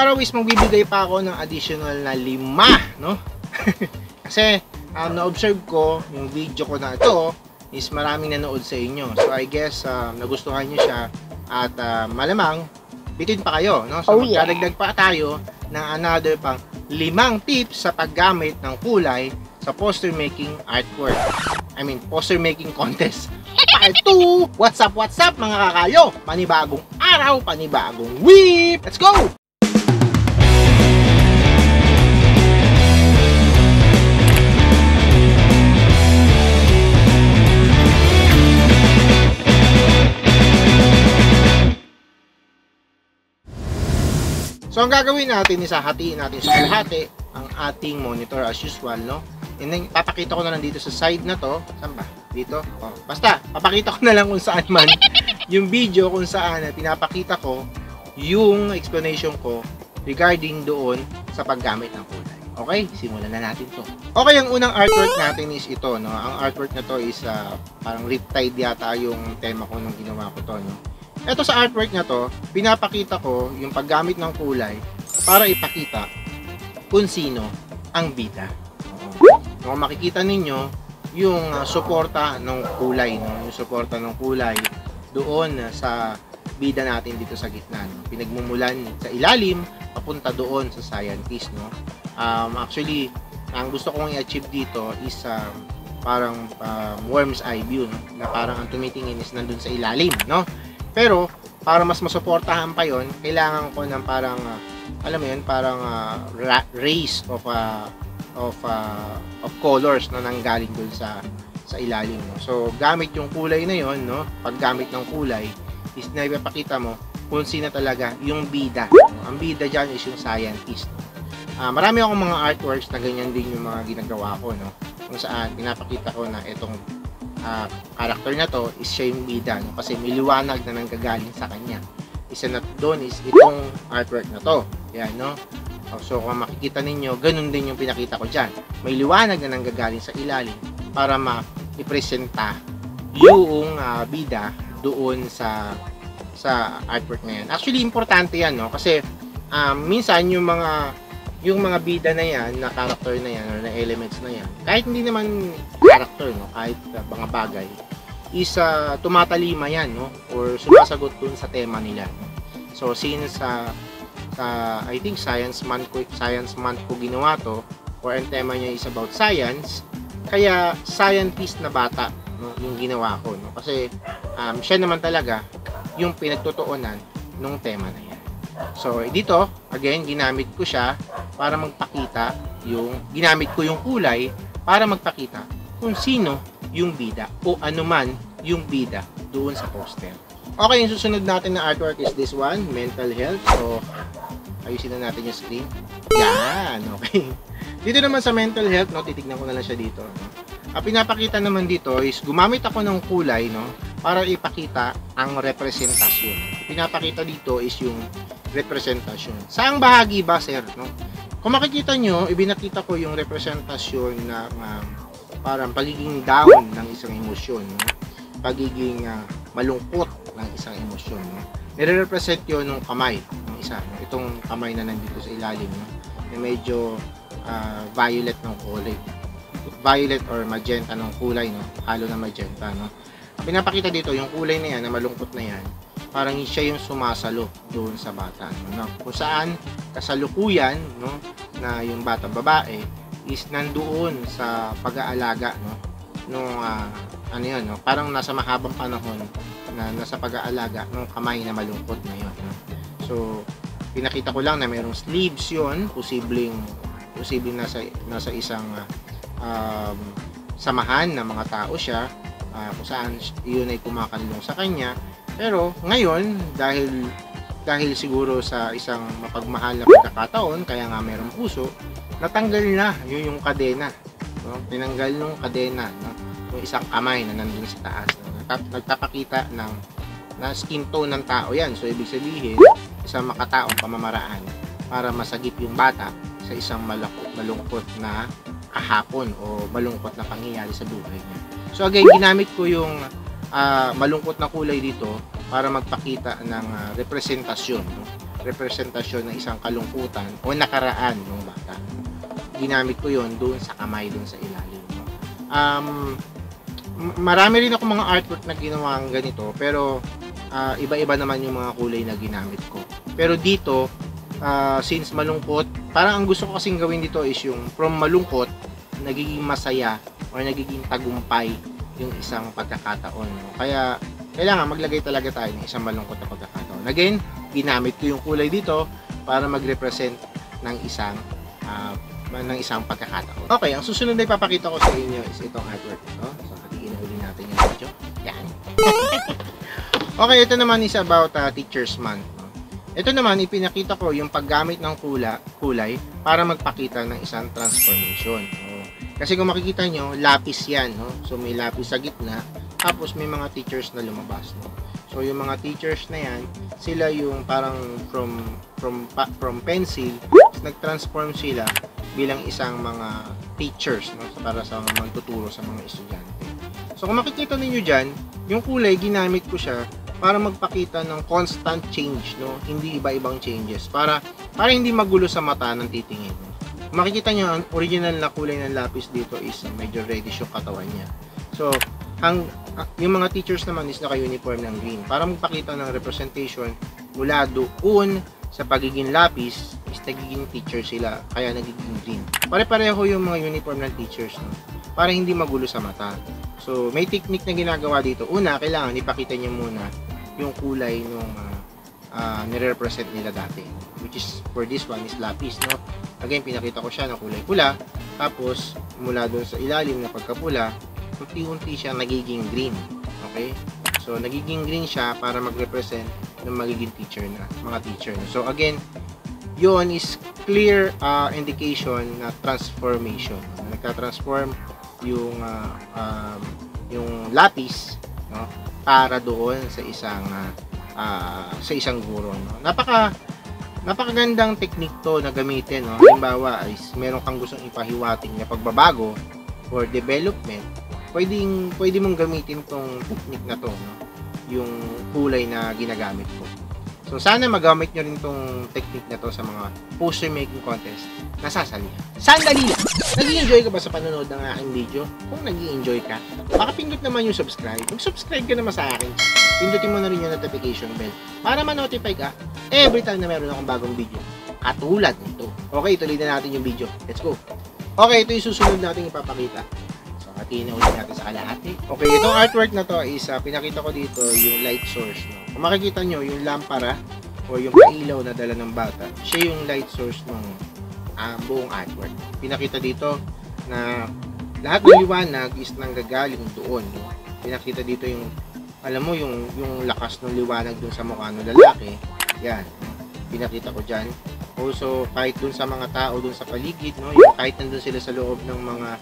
araw is magbibigay pa ako ng additional na 5, no? Kasi na-observe ko yung video ko na ito is maraming nanood sa inyo. So I guess nagustuhan niyo siya at malamang bitin pa kayo, no? So magdadagdag pa tayo ng another pang 5 tips sa paggamit ng kulay sa poster making artwork. I mean, poster making contest. Part 2! What's up mga kakayo? Panibagong araw, panibagong week! Let's go! So ang gagawin natin is hahatiin natin sa kalahati ang ating monitor as usual, no? And then papakita ko na lang dito sa side na to. Saan ba? Dito? Oh, basta papakita ko na lang kung saan man yung video kung saan pinapakita ko yung explanation ko regarding doon sa paggamit ng kulay. Okay? Simulan na natin to. Okay, ang unang artwork natin is ito, no? Ang artwork na to is parang riptide yata yung tema ko nung ginawa ko to, no? Ito sa artwork na to, pinapakita ko yung paggamit ng kulay para ipakita kung sino ang bida. Kung makikita ninyo yung suporta ng kulay, no? Yung suporta ng kulay doon sa bida natin dito sa gitna, no? Pinagmumulan sa ilalim papunta doon sa scientist, no? Actually, ang gusto kong i-achieve dito is parang worm's eye view, no? Na parang ang tumitingin is nandun sa ilalim, no? Pero para mas masuportahan pa yon, kailangan ko ng parang alam mo yun, parang rays of colors na nanggaling dun sa ilalim, no? So gamit yung kulay na yon, no? Paggamit ng kulay is naipapakita mo kung sino talaga yung bida, no? Ang bida dyan is yung scientist, no? Marami akong mga artworks na ganyan din yung mga ginagawa ko, no? Kung saan pinapakita ko na itong character na to is siya yung bida, no? Kasi may liwanag na nanggagaling sa kanya. Isa na doon is itong artwork na to. Yan, no? So kung makikita ninyo, ganun din yung pinakita ko dyan. May liwanag na nanggagaling sa ilalim para ma-ipresenta yung bida doon sa artwork na yan. Actually, importante yan, no? Kasi minsan yung mga bida na yan, na character na yan, or na elements na yan, kahit hindi naman character, no? Kahit mga bagay, is tumatalima yan, no? Or sumasagot dun sa tema nila, no? So since I think science month ko ginawa to, or ang tema niya is about science, kaya scientist na bata, no? Yung ginawa ko, no? Kasi siya naman talaga yung pinagtutuunan nung tema na yan. So dito, again, ginamit ko siya para magpakita ginamit ko yung kulay para magpakita kung sino yung bida o anuman yung bida doon sa poster. Okay, yung susunod natin na artwork is this one, mental health. So ayusin na natin yung screen. Yan, okay. Dito naman sa mental health, no, titignan ko na lang siya dito, no? Ang pinapakita naman dito is gumamit ako ng kulay, no, para ipakita ang representasyon. Pinapakita dito is yung representasyon. Saang bahagi ba, sir, no? Kung makikita nyo, ibinakita ko yung representasyon ng parang pagiging down ng isang emosyon, no? Pagiging malungkot ng isang emosyon, no? Nire-represent yun ng kamay ng isa, no? Itong kamay na nandito sa ilalim, no? Na medyo violet ng kulay, violet or magenta ng kulay, no? Halo na magenta, no? Pinapakita dito yung kulay na yan, na malungkot na yan, parang siya yung sumasalo doon sa bata, no? Kung saan kasalukuyan, no, na yung bata babae is nandoon sa pag-aalaga, no, nung ano yun, no, parang nasa mahabang panahon na nasa pag-aalaga ng kamay na malungkot na yun, no? So pinakita ko lang na mayroong sleeves yun, posibleng nasa isang samahan ng mga tao siya, kung saan yun ay kumakanlong sa kanya. Pero ngayon, dahil siguro sa isang mapagmahal na pagkakataon, kaya nga mayroong puso, natanggal na yung kadena, no? Tinanggal yung kadena, no? Yung isang kamay na nandun sa taas, no? Nagpapakita na skin tone ng tao yan. So ibig sabihin, isang makataong pamamaraan para masagip yung bata sa isang malungkot na kahapon o malungkot na pangyayari sa buhay niya. So again, ginamit ko yung malungkot na kulay dito para magpakita ng representasyon, no? representasyon ng isang kalungkutan o nakaraan ng bata. Ginamit ko yon doon sa kamay, doon sa ilalim, no? Marami rin ako mga artwork na ginawa ng ganito, pero iba-iba naman yung mga kulay na ginamit ko. Pero dito, since malungkot, parang ang gusto ko kasing gawin dito is yung from malungkot, nagiging masaya or nagiging tagumpay yung isang pagkakataon, no? Kaya kailangan maglagay talaga tayo ng isang malungkot na pagkakataon. Again, ginamit ko yung kulay dito para mag-represent ng isang pagkakataon. Okay, ang susunod na ipapakita ko sa inyo is itong artwork, no? So, hatiin ulit natin yung video. Yan. Okay, ito naman is about Teacher's Month, no? Ito naman, ipinakita ko yung paggamit ng kulay para magpakita ng isang transformation, no? Kasi kung makikita nyo, lapis yan, no? So, may lapis sa gitna, tapos may mga teachers na lumabas, no? So, yung mga teachers na yan, sila yung parang from pencil, nag-transform sila bilang isang mga teachers, no? So, para sa mga magtuturo sa mga estudyante. So, kung makikita ninyo dyan, yung kulay, ginamit ko siya para magpakita ng constant change, no? Hindi iba-ibang changes. Para hindi magulo sa mata ng titingin. Kung makikita nyo, ang original na kulay ng lapis dito is medyo reddish yung katawan niya. So, yung mga teachers naman is naka-uniform ng green para magpakita ng representation mula doon sa pagiging lapis is nagiging teacher sila, kaya nagiging green. Pare-pareho yung mga uniform ng teachers, no? Para hindi magulo sa mata. So, may technique na ginagawa dito. Una, kailangan ipakita niyo muna yung kulay nung nire-represent nila dati, which is for this one is lapis, no? Again, pinakita ko siya ng kulay pula, tapos mula doon sa ilalim na pagkapula, unti-unti siya nagiging green. Okay? So, nagiging green siya para mag-represent ng magiging teacher na, mga teacher. So, again, yon is clear indication na transformation. Nagka-transform yung lapis, no, para doon sa isang guro, no. Napakagandang technique to na gamitin, no. Halimbawa, is meron kang gustong ipahiwating na pagbabago or development, pwede mong gamitin tong technique na to, no, yung kulay na ginagamit ko. So, sana magamit nyo rin tong technique na to sa mga poster making contest na sasalihan. Sandali lang! Nag-i-enjoy ka ba sa panonood ng aking video? Kung nag-i-enjoy ka, baka pindot naman yung subscribe. Mag-subscribe ka naman sa akin. Pindutin mo na rin yung notification bell para ma-notify ka every time na meron akong bagong video. Katulad nito. Okay, tuloy na natin yung video. Let's go! Okay, ito yung susunod natin ipapakita. Hatiin na ulit natin sa kalahati. Okay, itong artwork na to is pinakita ko dito yung light source, no? Kung makikita nyo, yung lampara o yung pailaw na dala ng bata, siya yung light source ng buong artwork. Pinakita dito na lahat ng liwanag is nanggagaling doon, no? Pinakita dito yung, alam mo, yung lakas ng liwanag dun sa mukha ng lalaki. Yan, pinakita ko dyan. Also, kahit dun sa mga tao dun sa paligid, no? Yung kahit nandun sila sa loob ng mga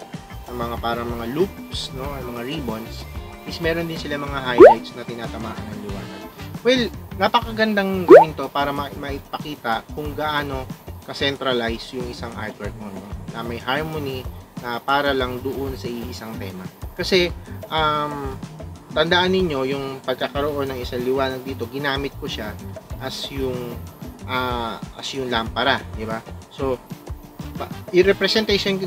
parang mga loops, no, mga ribbons, is meron din sila mga highlights na tinatamaan ng liwanag. Well, napakagandang gawin to para maipakita kung gaano ka-centralize yung isang artwork mo, no, na may harmony na para lang doon sa isang tema. Kasi tandaan ninyo yung pagkakaroon ng isang liwanag dito, ginamit ko siya as yung lampara, di ba? So, representation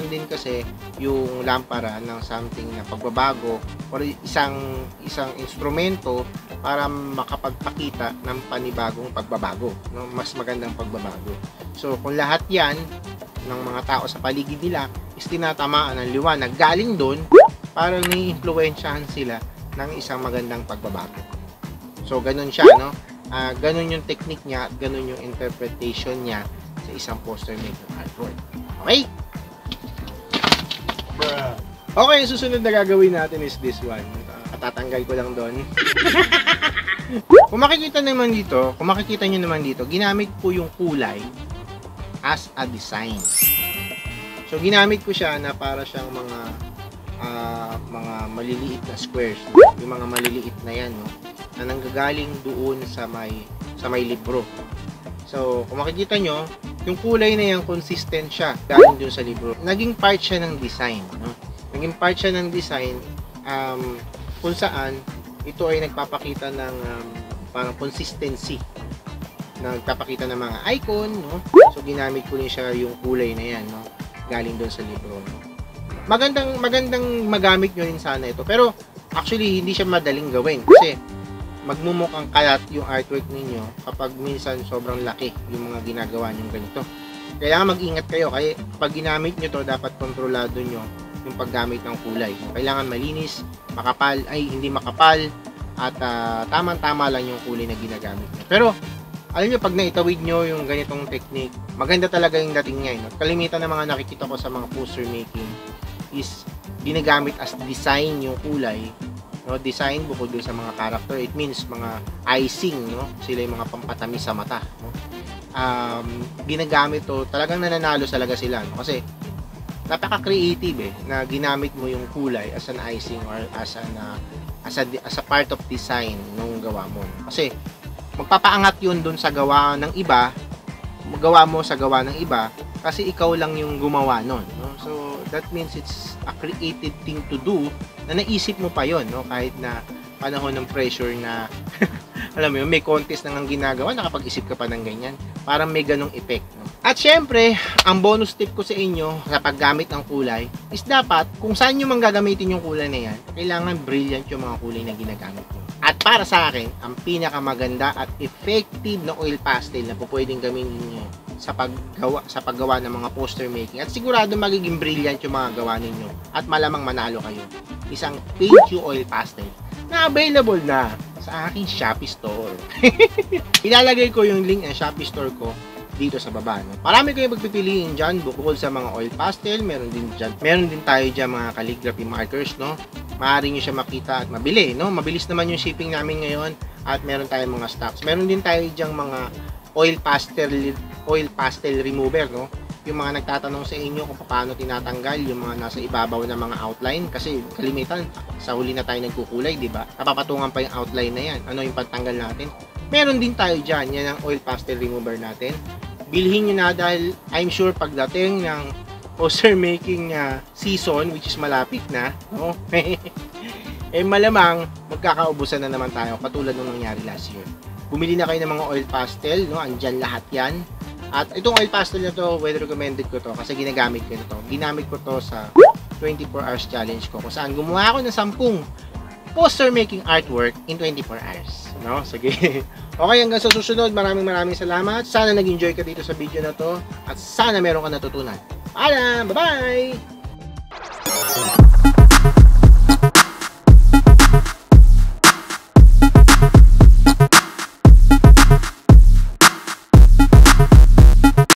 din kasi yung lampara ng something na pagbabago or isang instrumento para makapagpakita ng panibagong pagbabago, no? Mas magandang pagbabago. So, kung lahat yan ng mga tao sa paligid nila is tinatamaan ng liwanag galing doon, parang nai-influensyahan sila ng isang magandang pagbabago. So, ganun siya, no? Ganun yung technique niya at ganun yung interpretation niya sa isang poster making artwork. Okay? Okay, susunod na gagawin natin is this one. Katatanggal ko lang doon. Kung makikita nyo naman dito, ginamit ko yung kulay as a design. So, ginamit ko siya na para siyang mga maliliit na squares. Yung mga maliliit na yan, no, na nanggagaling doon sa may libro. So, kung makikita nyo, yung kulay na yan, consistent siya galing dun sa libro. Naging part siya ng design, no? Naging part siya ng design kung saan ito ay nagpapakita ng parang consistency nagpapakita ng mga icon, no? So ginamit ko rin siya yung kulay na yan, no? Galing doon sa libro, no? Magandang magamit nyo rin sana ito. Pero actually hindi siya madaling gawin kasi magmumukhang kalat yung artwork ninyo kapag minsan sobrang laki yung mga ginagawa nyo ganito. Kailangan mag-ingat kayo kaya pag ginamit nyo to, dapat kontrolado nyo yung paggamit ng kulay. Kailangan malinis, makapal, hindi makapal, at tamang-tama lang yung kulay na ginagamit nyo. Pero alam nyo, pag naitawid nyo yung ganitong technique, maganda talaga yung dating niya. No? Kalimitan ng mga nakikita ko sa mga poster making is ginagamit as design yung kulay, no? Design bukod dun sa mga character, it means mga icing, no? Sila yung mga pampatamis sa mata, no? Ginagamit to, talagang nananalo talaga sila, no? Kasi napaka-creative na ginamit mo yung kulay as an icing or as a part of design nung gawa mo. Kasi magpapaangat yun dun sa gawa ng iba, magawa mo sa gawa ng iba kasi ikaw lang yung gumawa nun, no? So that means it's a creative thing to do na naisip mo pa yon, no? Kahit na panahon ng pressure na alam mo yun, may contest na ng ginagawa, nakapag-isip ka pa ng ganyan. Parang may ganong effect, no? At syempre, ang bonus tip ko sa inyo sa paggamit ng kulay is dapat, kung saan nyo mang gagamitin yung kulay na yan, kailangan brilliant yung mga kulay na ginagamit mo. At para sa akin, ang pinakamaganda at effective na oil pastel na pwedeng gamitin niyo sa paggawa ng mga poster making at sigurado magiging brilliant yung mga gawa ninyo at malamang manalo kayo, isang Paint You Oil Pastel na available na sa aking Shopee store. Ilalagay ko yung link ng Shopee store ko dito sa baba, no? Marami kayong magpipiliin dyan bukod sa mga oil pastel, meron din tayo dyan mga calligraphy markers, no? Maaari nyo siya makita at mabili, no? Mabilis naman yung shipping namin ngayon at meron tayong mga stocks. Meron din tayo dyan mga oil pastel remover, no? Yung mga nagtatanong sa inyo kung paano tinatanggal yung mga nasa ibabaw na mga outline kasi kalimitan sa huli na tayo nagkukulay, di ba? Napapatungan pa yung outline na yan. Ano yung pagtanggal natin? Meron din tayo dyan, yan ang oil pastel remover natin. Bilhin nyo na dahil I'm sure pagdating ng poster making season, which is malapit na, no? Malamang magkakaubusan na naman tayo katulad nung nangyari last year. Bumili na kayo ng mga oil pastel, no? Andyan lahat yan. At itong oil pastel na to, well recommended ko to kasi ginagamit ko to. Ginamit ko to sa 24 hours challenge ko kung saan gumawa ako ng 10 poster making artwork in 24 hours. No? Sige. Okay, hanggang sa susunod. Maraming salamat. Sana nag-enjoy ka dito sa video na to at sana meron ka natutunan. Paalam! Bye-bye!